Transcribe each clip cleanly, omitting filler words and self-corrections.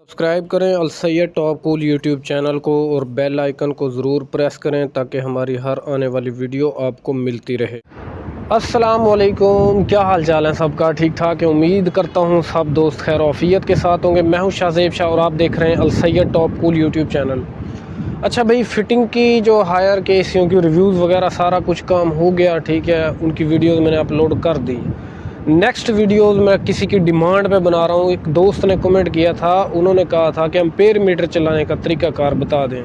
Subscribe करें Al Sayed top cool YouTube channel को और बेल आइकन को ज़रूर प्रेस करें ताकि हमारी हर आने वाली वीडियो आपको मिलती रहे। अस्सलाम वालेकुम, क्या हाल चाल है सबका? ठीक ठाक है, उम्मीद करता हूँ सब दोस्त खैर औफियत के साथ होंगे। मैं हूँ शाहज़ेब शाह और आप देख रहे हैं Al Sayed top cool YouTube channel. अच्छा भाई, फ़िटिंग की जो हायर के एसियों की रिव्यूज़ वगैरह सारा कुछ काम हो गया, ठीक है। उनकी वीडियोज़ मैंने अपलोड कर दी। नेक्स्ट वीडियोज़ मैं किसी की डिमांड पे बना रहा हूँ। एक दोस्त ने कमेंट किया था, उन्होंने कहा था कि एम्पेयर मीटर चलाने का तरीक़ाकार बता दें।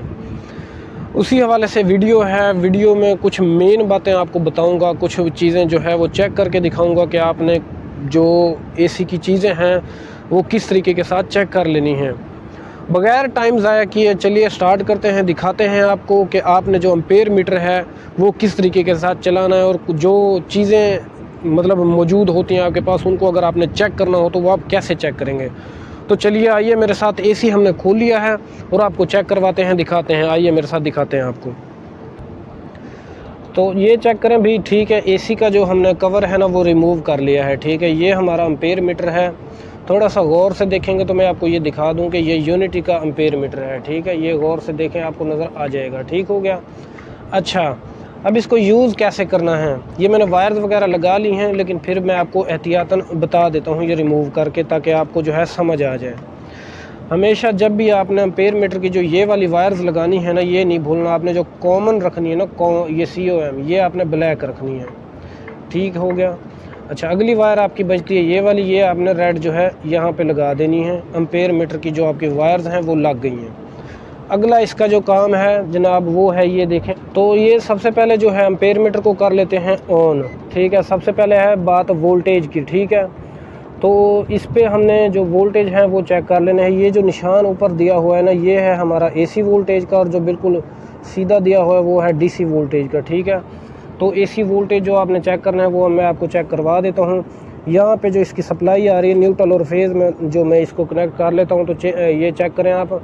उसी हवाले से वीडियो है। वीडियो में कुछ मेन बातें आपको बताऊंगा, कुछ चीज़ें जो है वो चेक करके दिखाऊंगा कि आपने जो एसी की चीज़ें हैं वो किस तरीके के साथ चेक कर लेनी हैं। बग़ैर टाइम ज़ाया किए चलिए स्टार्ट करते हैं। दिखाते हैं आपको कि आपने जो एम्पेयर मीटर है वो किस तरीके के साथ चलाना है, और जो चीज़ें मतलब मौजूद होती हैं आपके पास उनको अगर आपने चेक करना हो तो वो आप कैसे चेक करेंगे। तो चलिए आइए मेरे साथ, एसी हमने खोल लिया है और आपको चेक करवाते हैं, दिखाते हैं। आइए मेरे साथ दिखाते हैं आपको। तो ये चेक करें भी, ठीक है। एसी का जो हमने कवर है ना वो रिमूव कर लिया है, ठीक है। ये हमारा एम्पेयर मीटर है। थोड़ा सा गौर से देखेंगे तो मैं आपको ये दिखा दूं कि ये यूनिटी का एम्पेयर मीटर है, ठीक है। ये गौर से देखें, आपको नज़र आ जाएगा, ठीक हो गया। अच्छा, अब इसको यूज़ कैसे करना है, ये मैंने वायर्स वगैरह लगा ली हैं, लेकिन फिर मैं आपको एहतियातन बता देता हूँ ये रिमूव करके, ताकि आपको जो है समझ आ जाए। हमेशा जब भी आपने एम्पेयर मीटर की जो ये वाली वायर्स लगानी है ना, ये नहीं भूलना आपने, जो कॉमन रखनी है ना, ये COM, ये आपने ब्लैक रखनी है, ठीक हो गया। अच्छा, अगली वायर आपकी बचती है ये वाली, ये आपने रेड जो है यहाँ पे लगा देनी है। एम्पेयर मीटर की जो आपकी वायर्स हैं वो लग गई हैं। अगला इसका जो काम है जनाब वो है, ये देखें। तो ये सबसे पहले जो है एम्पेयर मीटर को कर लेते हैं ऑन, ठीक है। सबसे पहले है बात वोल्टेज की, ठीक है। तो इस पे हमने जो वोल्टेज है वो चेक कर लेना है। ये जो निशान ऊपर दिया हुआ है ना, ये है हमारा AC वोल्टेज का, और जो बिल्कुल सीधा दिया हुआ है वो है DC वोल्टेज का, ठीक है। तो AC वोल्टेज जो आपने चेक करना है वो मैं आपको चेक करवा देता हूँ। यहाँ पे जो इसकी सप्लाई आ रही है न्यूट्रल और फेज़ में, जो मैं इसको कनेक्ट कर लेता हूँ, तो ये चेक करें आप।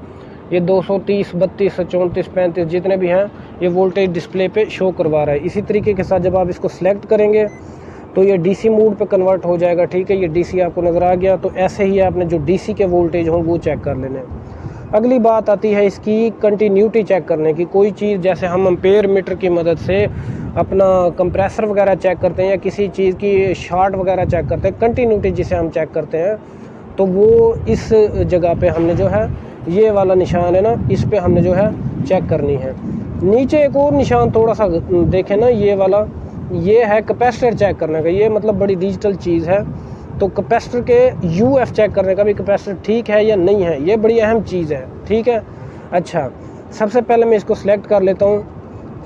ये 230, 32, 34, 35 जितने भी हैं ये वोल्टेज डिस्प्ले पे शो करवा रहा है। इसी तरीके के साथ जब आप इसको सिलेक्ट करेंगे तो ये DC मोड पे कन्वर्ट हो जाएगा, ठीक है। ये DC आपको नज़र आ गया। तो ऐसे ही आपने जो DC के वोल्टेज हों वो चेक कर लेने। अगली बात आती है इसकी कंटिन्यूटी चेक करने की। कोई चीज़ जैसे हम एम्पेयर मीटर की मदद से अपना कंप्रेसर वगैरह चेक करते हैं या किसी चीज़ की शॉर्ट वगैरह चेक करते हैं, कंटिन्यूटी जिसे हम चेक करते हैं, तो वो इस जगह पे हमने जो है ये वाला निशान है ना, इस पे हमने जो है चेक करनी है। नीचे एक और निशान थोड़ा सा देखें ना, ये वाला, ये है कैपेसिटर चेक करने का। ये मतलब बड़ी डिजिटल चीज़ है। तो कैपेसिटर के UF चेक करने का भी, कैपेसिटर ठीक है या नहीं है, ये बड़ी अहम चीज़ है, ठीक है। अच्छा, सबसे पहले मैं इसको सिलेक्ट कर लेता हूँ,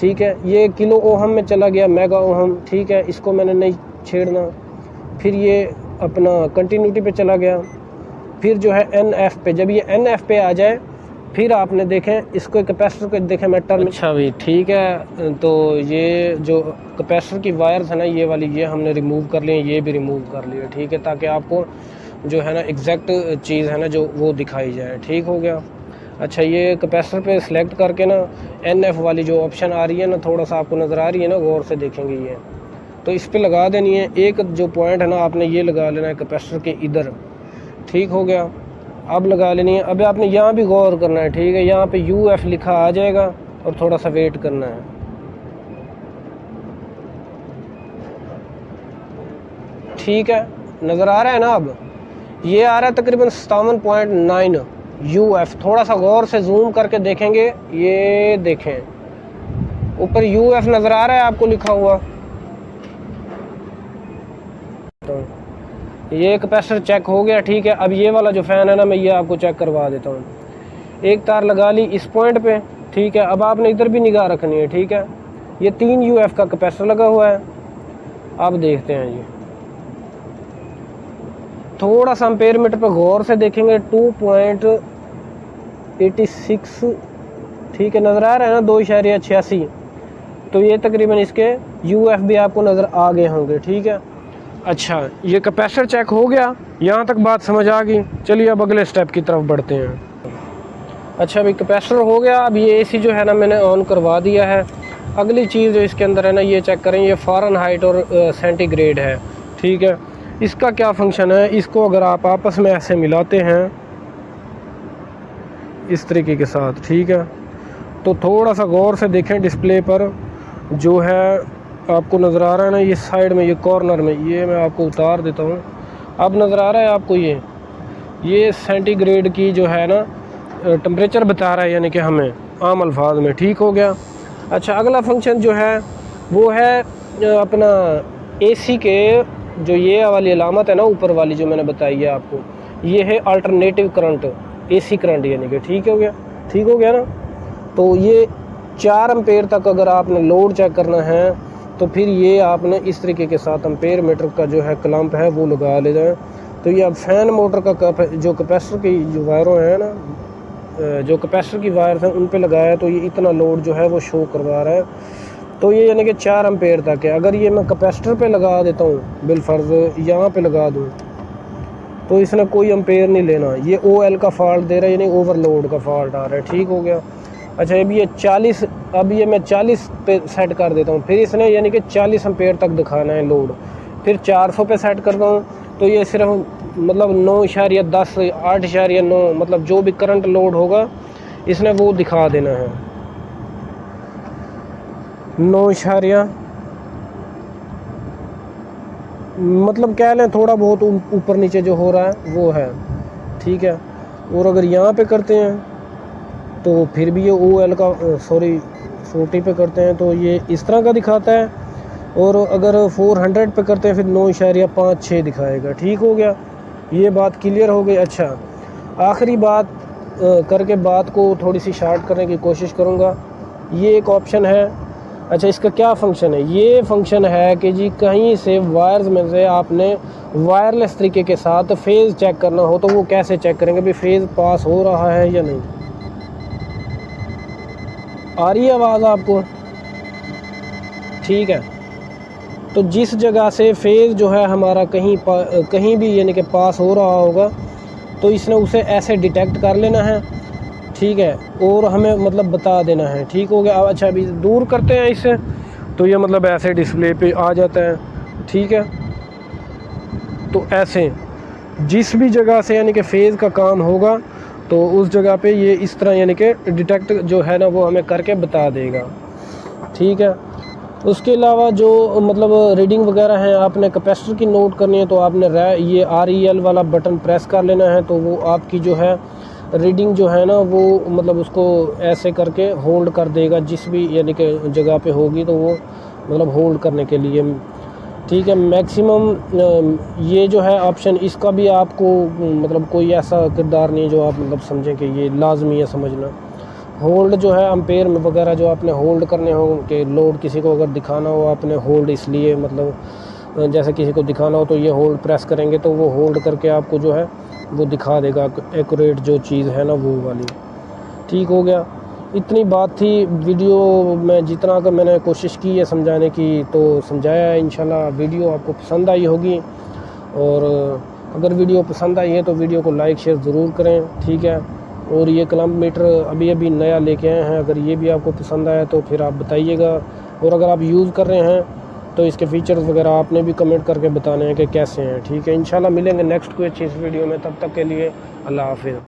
ठीक है। ये किलो ओहम में चला गया, मेगा ओहम, ठीक है। इसको मैंने नहीं छेड़ना। फिर ये अपना कंटिन्यूटी पे चला गया। फिर जो है NF पे, जब ये NF पे आ जाए फिर आपने देखें इसको कैपेसिटर को देखें मैं टर्न। अच्छा भाई, ठीक है। तो ये जो कैपेसिटर की वायर्स है ना, ये वाली, ये हमने रिमूव कर लिए, ये भी रिमूव कर लिए, ठीक है, ताकि आपको जो है ना एग्जैक्ट चीज़ है ना जो वो दिखाई जाए, ठीक हो गया। अच्छा, ये कैपेसिटर पे सिलेक्ट करके ना NF वाली जो ऑप्शन आ रही है ना, थोड़ा सा आपको नज़र आ रही है ना, गौर से देखेंगे ये, तो इस पर लगा देनी है। एक जो पॉइंट है ना आपने ये लगा लेना है कैपेसिटर के इधर, ठीक हो गया। अब लगा लेनी है। अब आपने यहाँ भी गौर करना है, ठीक है। यहाँ पे UF लिखा आ जाएगा और थोड़ा सा वेट करना है, ठीक है। नज़र आ रहा है ना, अब ये आ रहा है तकरीबन 57.9 UF। थोड़ा सा गौर से जूम करके देखेंगे, ये देखें ऊपर UF नज़र आ रहा है आपको लिखा हुआ। तो ये कैपेसिटर चेक हो गया, ठीक है। अब ये वाला जो फ़ैन है ना, मैं ये आपको चेक करवा देता हूँ। एक तार लगा ली इस पॉइंट पे, ठीक है। अब आपने इधर भी निगाह रखनी है, ठीक है। ये 3 UF का कैपेसिटर लगा हुआ है। अब देखते हैं, ये थोड़ा सा एम्पेयर मीटर पे गौर से देखेंगे, 2.86, ठीक है, नज़र आ रहा है ना, 2.86। तो ये तकरीबन इसके UF भी आपको नज़र आ गए होंगे, ठीक है। अच्छा, ये कैपेसिटर चेक हो गया, यहाँ तक बात समझ आ गई। चलिए अब अगले स्टेप की तरफ बढ़ते हैं। अच्छा, अभी कैपेसिटर हो गया। अब ये AC जो है ना मैंने ऑन करवा दिया है। अगली चीज़ जो इसके अंदर है ना, ये चेक करें, ये फ़ारेनहाइट और सेंटीग्रेड है, ठीक है। इसका क्या फंक्शन है, इसको अगर आप आपस में ऐसे मिलाते हैं इस तरीके के साथ, ठीक है। तो थोड़ा सा गौर से देखें डिस्प्ले पर, जो है आपको नज़र आ रहा है ना ये साइड में, ये कॉर्नर में, ये मैं आपको उतार देता हूँ। अब नज़र आ रहा है आपको ये सेंटीग्रेड की जो है ना टेम्परेचर बता रहा है, यानी कि हमें आम अल्फाज में, ठीक हो गया। अच्छा, अगला फंक्शन जो है वो है अपना एसी के जो ये वाली अलामत है ना ऊपर वाली जो मैंने बताई है आपको, ये है अल्टरनेटिव करंट, एसी करंट, यानी कि ठीक हो गया ना। तो ये 4 एम्पेयर तक अगर आपने लोड चेक करना है तो फिर ये आपने इस तरीके के साथ एम्पेयर मीटर का जो है क्लैंप है वो लगा ले जाए। तो ये अब फैन मोटर का जो कैपेसिटर की जो वायरों हैं ना, जो कैपेसिटर की वायर हैं उन पे लगाया, तो ये इतना लोड जो है वो शो करवा रहा है। तो ये यानी कि 4 एम्पेयर तक है। अगर ये मैं कैपेसिटर पे लगा देता हूँ, बिलफर्ज यहाँ पे लगा दूँ, तो इसने कोई एम्पेयर नहीं लेना, ये OL का फॉल्ट दे रहा है, यानी ओवरलोड का फॉल्ट आ रहा है, ठीक हो गया। अच्छा, अब ये मैं 40 पे सेट कर देता हूँ, फिर इसने यानी कि 40 एम्पेयर तक दिखाना है लोड, फिर 400 पे सेट करता हूँ, तो ये सिर्फ मतलब 9.10 8.9 मतलब जो भी करंट लोड होगा इसने वो दिखा देना है। 9 मतलब कह लें थोड़ा बहुत ऊपर नीचे जो हो रहा है वो है, ठीक है। और अगर यहाँ पे करते हैं तो फिर भी ये OL का 40 पे करते हैं तो ये इस तरह का दिखाता है, और अगर 400 पे करते हैं फिर 9.56 दिखाएगा, ठीक हो गया। ये बात क्लियर हो गई। अच्छा, आखिरी बात करके बात को थोड़ी सी शार्ट करने की कोशिश करूँगा। ये एक ऑप्शन है। अच्छा, इसका क्या फंक्शन है? ये फंक्शन है कि जी कहीं से वायर्स में से आपने वायरलेस तरीके के साथ फेज़ चेक करना हो, तो वो कैसे चेक करेंगे भी फेज़ पास हो रहा है या नहीं। आ रही है आवाज़ आपको? ठीक है। तो जिस जगह से फेज़ जो है हमारा कहीं भी यानी कि पास हो रहा होगा, तो इसने उसे ऐसे डिटेक्ट कर लेना है, ठीक है, और हमें मतलब बता देना है, ठीक हो गया। अब अच्छा, अभी दूर करते हैं इससे, तो ये मतलब ऐसे डिस्प्ले पे आ जाता है, ठीक है। तो ऐसे जिस भी जगह से यानी कि फेज़ का काम होगा तो उस जगह पे ये इस तरह यानी कि डिटेक्ट जो है ना वो हमें करके बता देगा, ठीक है। उसके अलावा जो मतलब रीडिंग वगैरह हैं, आपने कैपेसिटर की नोट करनी है तो आपने ये REL वाला बटन प्रेस कर लेना है, तो वो आपकी जो है रीडिंग जो है ना वो मतलब उसको ऐसे करके होल्ड कर देगा, जिस भी यानी कि जगह पे होगी तो वो मतलब होल्ड करने के लिए, ठीक है। मैक्सिमम ये जो है ऑप्शन, इसका भी आपको मतलब कोई ऐसा किरदार नहीं है जो आप मतलब समझें कि ये लाजमी है समझना। होल्ड जो है एम्पेयर में वगैरह जो आपने होल्ड करने हो कि लोड किसी को अगर दिखाना हो, आपने होल्ड इसलिए मतलब जैसे किसी को दिखाना हो तो ये होल्ड प्रेस करेंगे तो वो होल्ड करके आपको जो है वो दिखा देगा एक्यूरेट जो चीज़ है ना वो वाली, ठीक हो गया। इतनी बात थी। वीडियो में जितना का मैंने कोशिश की है समझाने की तो समझाया है। इंशाल्लाह वीडियो आपको पसंद आई होगी, और अगर वीडियो पसंद आई है तो वीडियो को लाइक शेयर ज़रूर करें, ठीक है। और ये क्लैंप मीटर अभी नया लेके आए हैं, अगर ये भी आपको पसंद आया तो फिर आप बताइएगा, और अगर आप यूज़ कर रहे हैं तो इसके फ़ीचर्स वगैरह आपने भी कमेंट करके बताने हैं कि कैसे हैं, ठीक है। इंशाल्लाह मिलेंगे नेक्स्ट कोई अच्छी इस वीडियो में, तब तक के लिए अल्लाह हाफ़िज़।